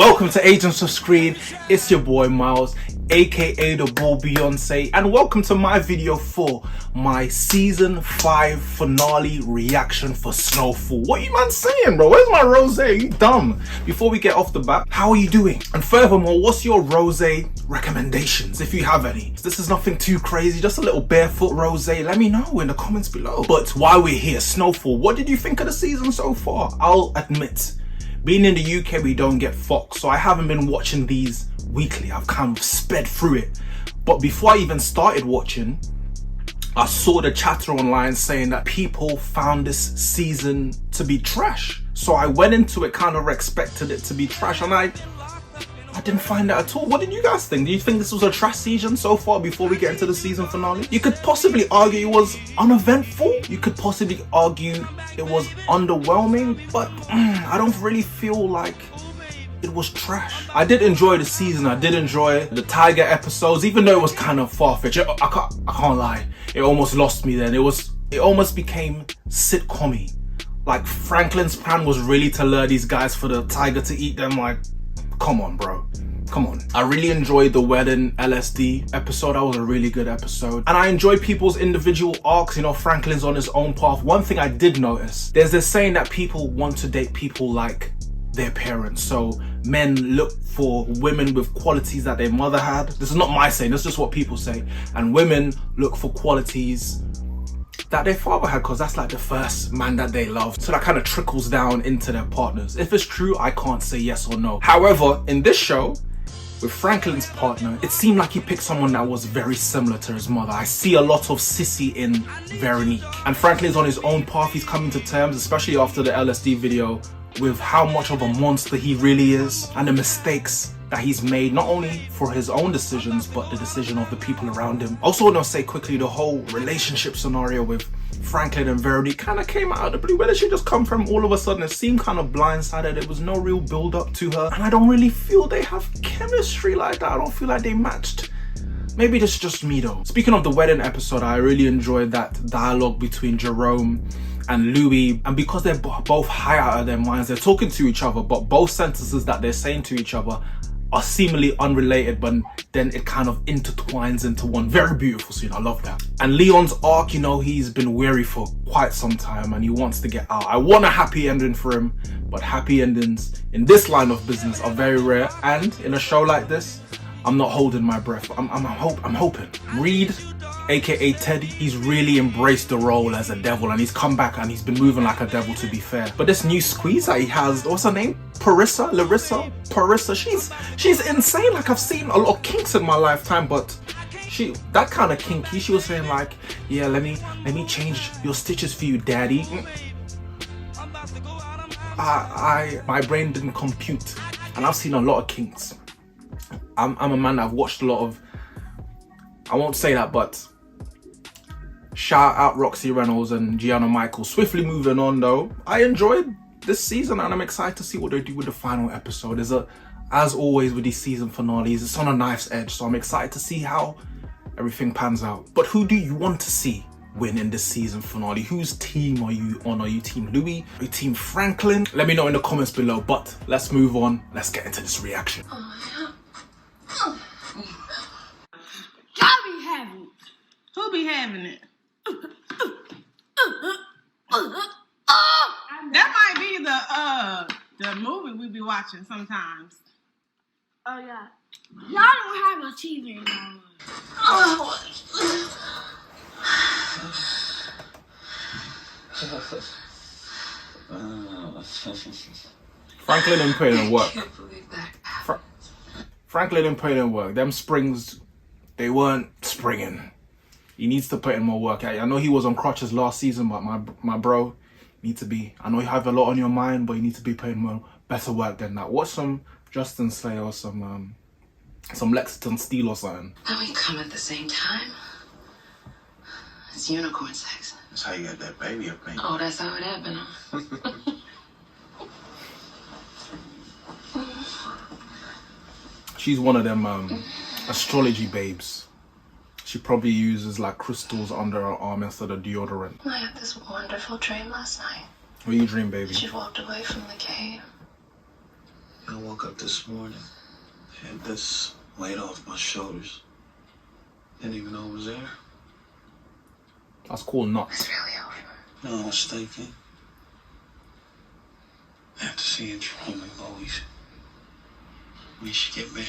Welcome to Agents of S.C.R.E.E.N. It's your boy Miles, aka the Bull Beyonce, and welcome to my video for my season 5 finale reaction for Snowfall. What are you man saying, bro? Where's my rosé? You dumb. Before we get off the bat, how are you doing? And furthermore, what's your rosé recommendations, if you have any? This is nothing too crazy, just a little barefoot rosé. Let me know in the comments below. But while we're here, Snowfall, what did you think of the season so far? I'll admit, being in the UK, we don't get Fox, so I haven't been watching these weekly. I've kind of sped through it. But before I even started watching, I saw the chatter online saying that people found this season to be trash. So I went into it kind of expected it to be trash, and I didn't find that at all. What did you guys think? Do you think this was a trash season so far before we get into the season finale? You could possibly argue it was uneventful. You could possibly argue it was underwhelming, but I don't really feel like it was trash. I did enjoy the season. I did enjoy the Tiger episodes, even though it was kind of far-fetched. I can't lie. It almost lost me then. It almost became sitcom-y. Like Franklin's plan was really to lure these guys for the tiger to eat them. Like, come on, bro. Come on. I really enjoyed the wedding LSD episode. That was a really good episode. And I enjoy people's individual arcs. You know, Franklin's on his own path. One thing I did notice, there's this saying that people want to date people like their parents. So men look for women with qualities that their mother had. This is not my saying, this is just what people say. And women look for qualities that their father had, because that's like the first man that they loved. So that kind of trickles down into their partners. If it's true, I can't say yes or no. However, in this show, with Franklin's partner, it seemed like he picked someone that was very similar to his mother. I see a lot of Sissy in Veronique. And Franklin's on his own path. He's coming to terms, especially after the LSD video, with how much of a monster he really is and the mistakes that he's made, not only for his own decisions, but the decision of the people around him. Also want to say quickly, the whole relationship scenario with Franklin and Veronique kind of came out of the blue. Where did she just come from all of a sudden? It seemed kind of blindsided. There was no real build up to her. And I don't really feel they have chemistry like that. I don't feel like they matched. Maybe that's just me though. Speaking of the wedding episode, I really enjoyed that dialogue between Jerome and Louis, and because they're both high out of their minds, they're talking to each other, but both sentences that they're saying to each other are seemingly unrelated, but then it kind of intertwines into one. Very beautiful scene, I love that. And Leon's arc, you know, he's been weary for quite some time and he wants to get out. I want a happy ending for him, but happy endings in this line of business are very rare, and in a show like this, I'm not holding my breath. I'm hoping. Reed, aka Teddy, he's really embraced the role as a devil, and he's come back and he's been moving like a devil, to be fair. But this new squeeze that he has, what's her name? Parissa, she's insane. Like, I've seen a lot of kinks in my lifetime, but that kind of kinky. She was saying like, yeah, let me change your stitches for you, daddy. My brain didn't compute, and I've seen a lot of kinks. I'm a man that I've watched a lot of, I won't say that, but shout out Roxy Reynolds and Gianna Michaels. Swiftly moving on though, I enjoyed this season and I'm excited to see what they do with the final episode. As always with these season finales, it's on a knife's edge, so I'm excited to see how everything pans out. But who do you want to see win in this season finale? Whose team are you on? Are you team Louis? Are you team Franklin? Let me know in the comments below, but let's move on. Let's get into this reaction. Who be having it? That might be the movie we be watching sometimes. Oh yeah. Y'all don't have a TV anymore. Franklin didn't put in work. Franklin didn't put in work. Them springs, they weren't springing. He needs to put in more work. I know he was on crutches last season, but my bro, need to be. I know you have a lot on your mind, but you need to be putting more better work than that. Watch some Justin Slayer or some Lexington Steel or something. Then we come at the same time. It's unicorn sex. That's how you got that baby up in. Oh, that's how it happened. She's one of them astrology babes. She probably uses like crystals under her arm instead of deodorant. I had this wonderful dream last night. What you dream, baby? She walked away from the cave. I woke up this morning, had this weight off my shoulders. Didn't even know it was there. That's cool, not. It's really over. No, I was thinking. After seeing Jerome and Bowie, we should get married.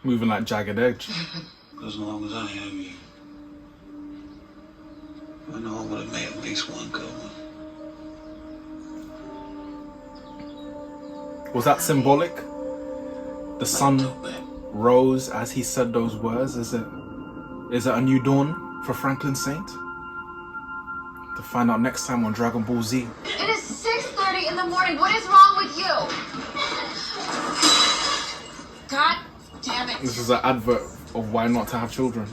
Moving like Jagged Edge. As long as I have you, I know I would have made at least one good one. Was that symbolic? The sun rose as he said those words. Is it a new dawn for Franklin Saint? To find out next time on Dragon Ball Z. It is 6:30 in the morning. What is wrong with you? God damn it. This is an advert of why not to have children.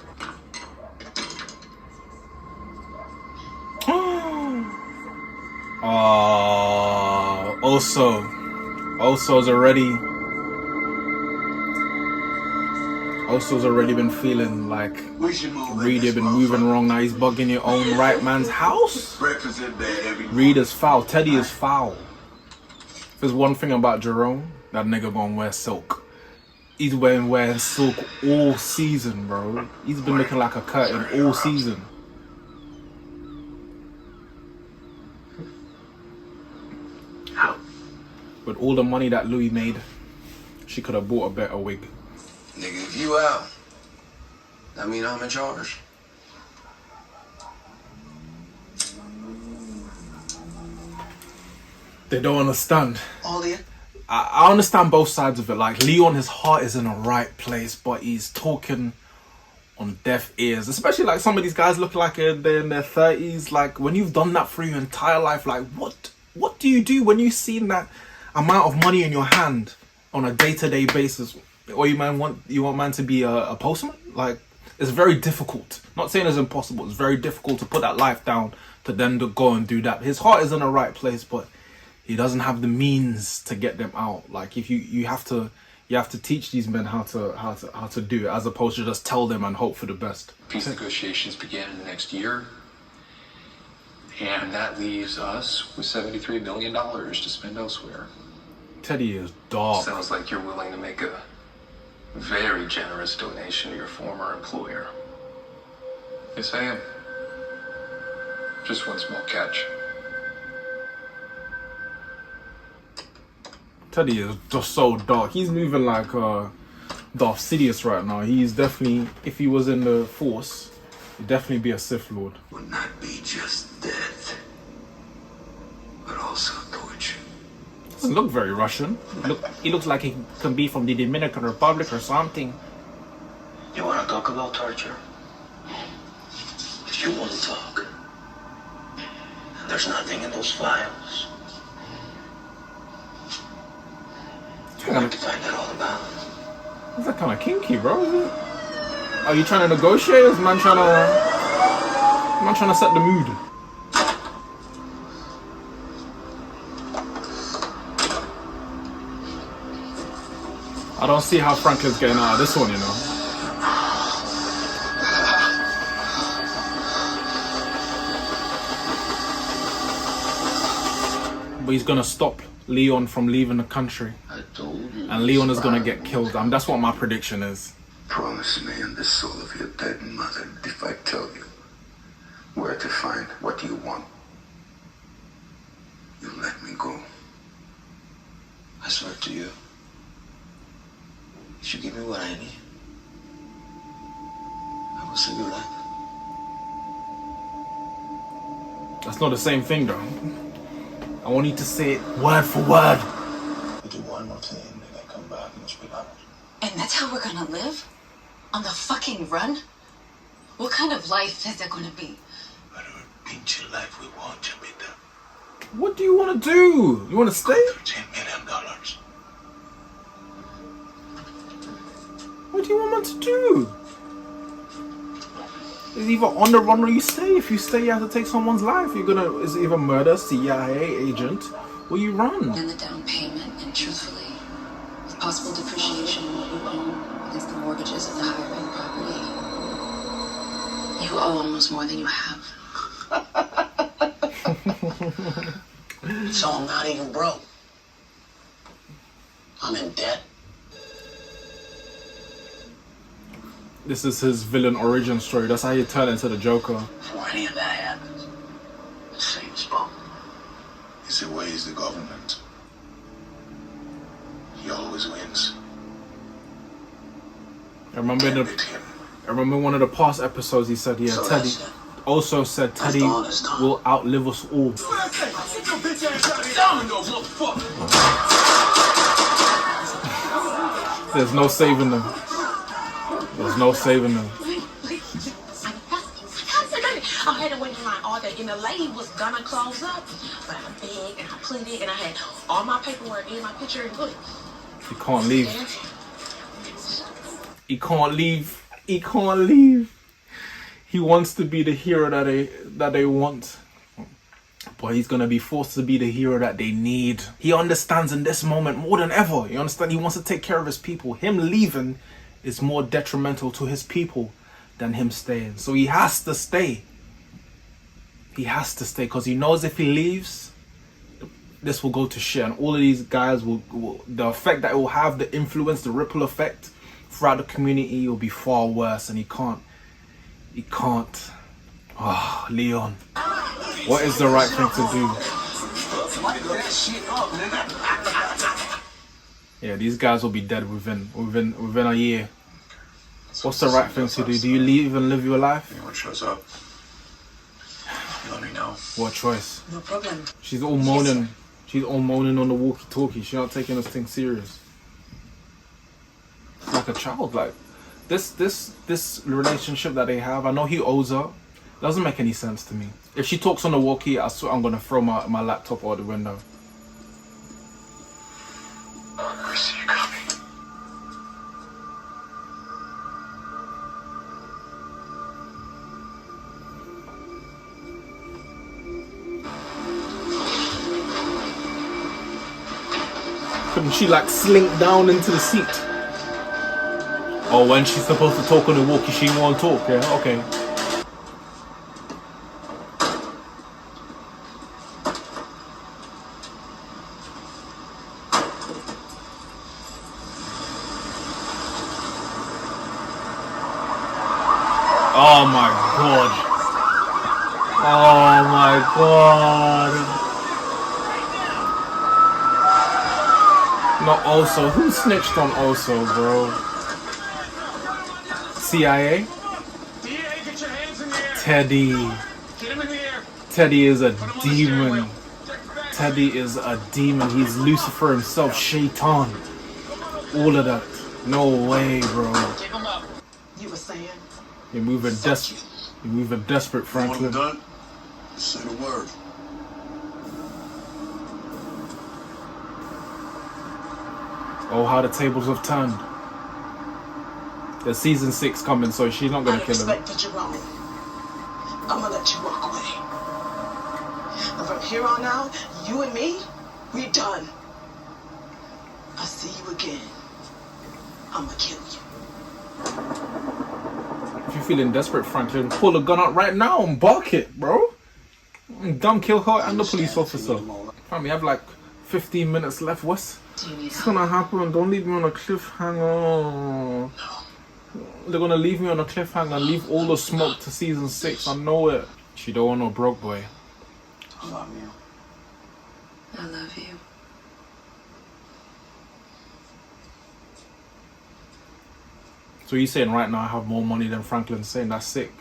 Oso's already been feeling like Reed been moving wrong. Now he's bugging your own right man's house. Reed is foul. Teddy is foul. If there's one thing about Jerome, that nigga gonna wear silk. He's wearing silk all season, bro. He's been looking like a curtain all season. With all the money that Louis made, she could have bought a better wig. Nigga, if you out, I mean I'm in charge. They don't understand. All the I understand both sides of it. Like, Leon, his heart is in the right place, but he's talking on deaf ears. Especially like some of these guys look like they're in their 30s. Like, when you've done that for your entire life, like what do you do when you've seen that amount of money in your hand on a day-to-day basis? Or you want man to be a postman? Like, it's very difficult. Not saying it's impossible. It's very difficult to put that life down to then to go and do that. His heart is in the right place, but he doesn't have the means to get them out. Like, if you have to teach these men how to do it, as opposed to just tell them and hope for the best. Peace negotiations begin in the next year, and that leaves us with $73 million to spend elsewhere. Teddy is dark. Sounds like you're willing to make a very generous donation to your former employer. Yes, I am. Just one small catch. Teddy is just so dark. He's moving like Darth Sidious right now. He's definitely, if he was in the Force, he'd definitely be a Sith Lord. Would not be just death, but also torture. Doesn't look very Russian. He looks like he can be from the Dominican Republic or something. You want to talk about torture? If you want to talk, there's nothing in those files. You want to find out all about it. Is that kind of kinky, bro? Is it? Are you trying to negotiate? Is man trying to set the mood? I don't see how Franklin's getting out of this one, you know. But he's gonna stop Leon from leaving the country. I told you. And Leon is gonna get killed. That's what my prediction is. Promise me and the soul of your dead mother if I tell you where to find what you want. You let me go. I swear to you. If you give me what I need, I will save your life. That's not the same thing, though. I want you to say it word for word. You do one more thing, then I come back and speak out. And that's how we're gonna live? On the fucking run? What kind of life is that gonna be? Whatever pinche life we want, Chamita. What do you want to do? You want to stay? $13 million. What do you want man to do? It's either on the run or you stay. If you stay, you have to take someone's life. It's either murder, CIA agent, or you run. And the down payment, and truthfully, with possible depreciation in what you own against the mortgages of the higher end property, you owe almost more than you have. So I'm not even broke. I'm in debt. This is his villain origin story. That's how you turn into the Joker. Before any of that happens, the same spot. It's the way he's the government. He always wins. I remember one of the past episodes he said, yeah, So Teddy that's it. also said Teddy all this time. will outlive us all. There's no saving them. There's no saving them. I had to wait in line all day, and the lady was gonna close up, but I begged and I pleaded, and I had all my paperwork in my picture and look. He can't leave. He can't leave. He can't leave. He wants to be the hero that they want, but he's gonna be forced to be the hero that they need. He understands in this moment more than ever. You understand? He wants to take care of his people. Him leaving is more detrimental to his people than him staying. So he has to stay. He has to stay because he knows if he leaves, this will go to shit, and all of these guys will the effect that it will have, the influence, the ripple effect throughout the community will be far worse, and he can't. Oh, Leon, what is the right thing to do? Yeah, these guys will be dead within a year. What's the right thing to do? Do you leave and live your life? Anyone shows up, you let me know. What choice? No problem. She's all moaning. She's all moaning on the walkie-talkie. She's not taking this thing serious. Like a child, like this relationship that they have. I know he owes her. Doesn't make any sense to me. If she talks on the walkie, I swear I'm gonna throw my laptop out the window. I see you coming. Couldn't she like slink down into the seat? Oh, when she's supposed to talk on the walkie, she won't talk, yeah? Okay. Oh my god. Oh my god. Not also. Who snitched on also, bro? CIA? Teddy. Teddy is a demon. Teddy is a demon. He's Lucifer himself, Shaitan. All of that. No way, bro. You were saying? You're moving desperate. You're moving desperate, Franklin. Done? Say the word. Oh, how the tables have turned. There's season 6 coming, so she's not gonna kill him. I expected you wrong. I'm gonna let you walk away. And from here on out, you and me, we done. I see you again. I'm gonna kill you. If you're feeling desperate, Franklin, pull a gun out right now and bark it, bro. Dumb kill her and the police officer. Fam, we have like 15 minutes left. What's gonna happen? Don't leave me on a cliffhanger. They're gonna leave me on a cliffhanger and leave all the smoke to season 6. I know it. She don't want no broke boy. I love you. I love you. So you're saying right now I have more money than Franklin's saying? That's sick.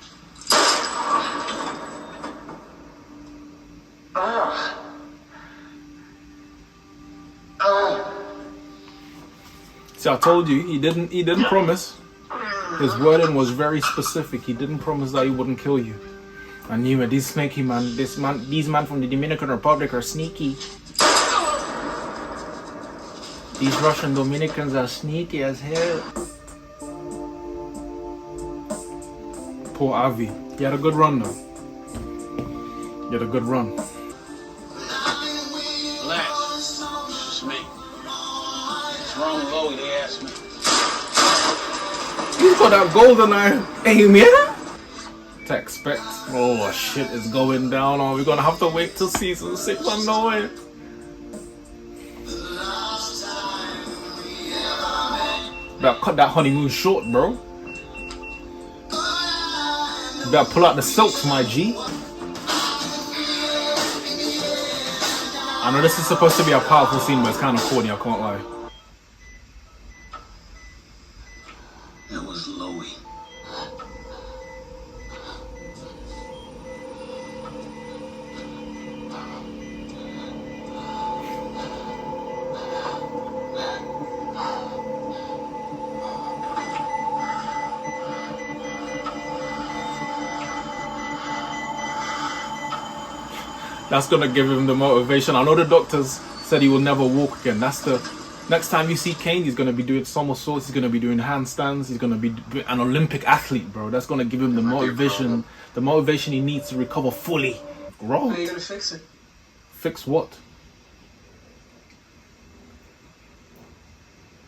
See, I told you, he didn't promise. His wording was very specific. He didn't promise that he wouldn't kill you. I knew it. These sneaky man, these men from the Dominican Republic are sneaky. These Russian Dominicans are sneaky as hell. Poor Avi. He had a good run though. He had a good run. Relax. It's just me. What's wrong with Chloe? They asked me. You got that golden eye aim, yeah? To expect. Oh shit is going down. Oh, we're gonna have to wait till season 6. I know it. Better cut that honeymoon short, bro. You better pull out the silks, my G. I know this is supposed to be a powerful scene, but it's kind of corny, I can't lie. It was Louie. That's gonna give him the motivation. I know the doctors said he will never walk again. That's the next time you see Kane, he's gonna be doing somersaults, he's gonna be doing handstands, he's gonna be an Olympic athlete, bro. That's gonna give him the motivation he needs to recover fully. Bro, How are you gonna fix it? fix what?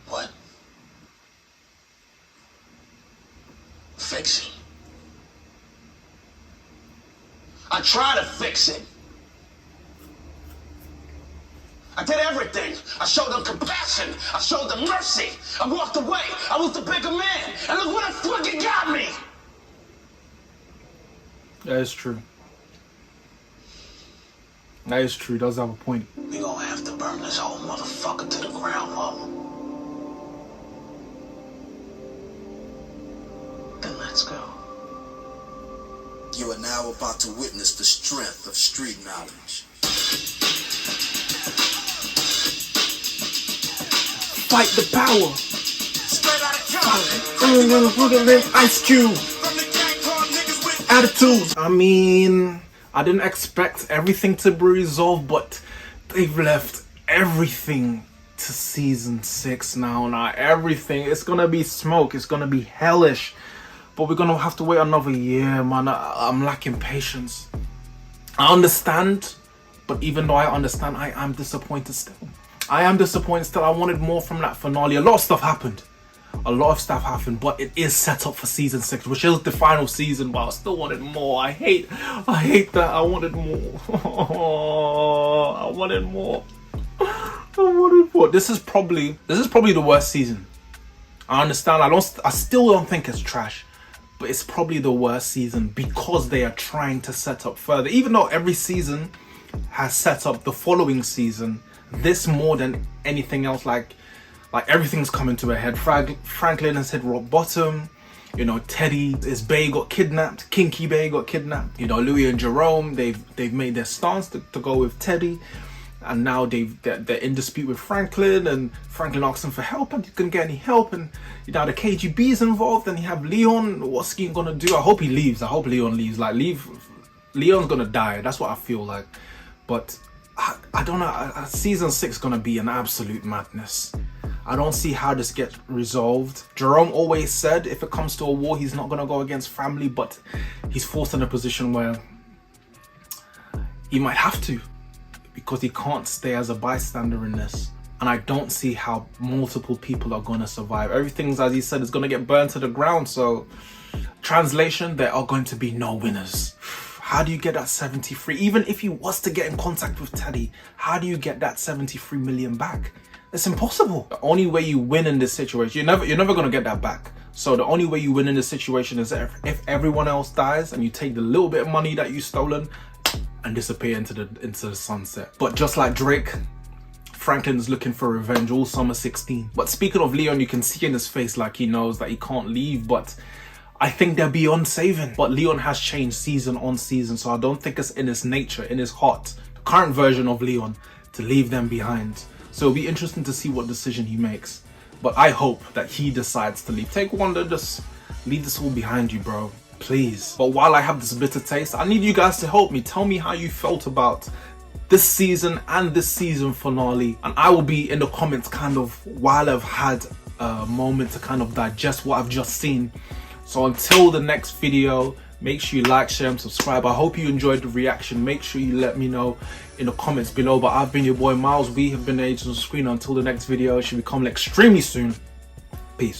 What? Fix it. I tried to fix it. I did everything. I showed them compassion. I showed them mercy. I walked away. I was the bigger man. And look what it fucking got me. That is true. That is true. He does have a point. We gonna have to burn this whole motherfucker to the ground, Mama. Then let's go. You are now about to witness the strength of street knowledge. Fight the power. Straight out of Ice Cube. Attitude. I mean, I didn't expect everything to be resolved, but they've left everything to season 6 now. Everything. It's gonna be smoke. It's gonna be hellish. But we're gonna have to wait another year, man. I'm lacking patience. I understand, but even though I understand, I am disappointed still. I am disappointed still. I wanted more from that finale. A lot of stuff happened. A lot of stuff happened, but it is set up for season 6, which is the final season, but I still wanted more. I hate that. I wanted more. I wanted more. This is probably the worst season. I understand. I still don't think it's trash, but it's probably the worst season because they are trying to set up further. Even though every season has set up the following season, this more than anything else, like everything's coming to a head. Franklin has hit rock bottom. You know, Teddy, his bae got kidnapped. Kinky Bae got kidnapped. You know, Louis and Jerome, they've made their stance to go with Teddy, and now they're in dispute with Franklin, and Franklin asks him for help, and he couldn't get any help, and you know the KGB's involved, and you have Leon. What's he gonna do? I hope he leaves. I hope Leon leaves. Leon's gonna die. That's what I feel like, but. I don't know, season 6 is gonna be an absolute madness. I don't see how this gets resolved. Jerome always said if it comes to a war, he's not gonna go against family, but he's forced in a position where he might have to, because he can't stay as a bystander in this. And I don't see how multiple people are gonna survive. Everything's, as he said, is gonna get burned to the ground. So, translation, there are going to be no winners. How do you get that 73? Even if he was to get in contact with Teddy, how do you get that 73 million back? It's impossible. The only way you win in this situation, you're never gonna get that back. So the only way you win in this situation is if everyone else dies and you take the little bit of money that you've stolen and disappear into the sunset. But just like Drake, Franklin's looking for revenge all summer 16. But speaking of Leon, you can see in his face like he knows that he can't leave, but I think they're beyond saving. But Leon has changed season on season, so I don't think it's in his nature, in his heart, the current version of Leon, to leave them behind. So it'll be interesting to see what decision he makes. But I hope that he decides to leave. Take Wanda, just leave this all behind you, bro. Please. But while I have this bitter taste, I need you guys to help me. Tell me how you felt about this season and this season finale. And I will be in the comments kind of while I've had a moment to kind of digest what I've just seen. So until the next video, make sure you like, share, and subscribe. I hope you enjoyed the reaction. Make sure you let me know in the comments below. But I've been your boy Miles. We have been Agents of S.C.R.E.E.N. Until the next video, it should be coming extremely soon. Peace.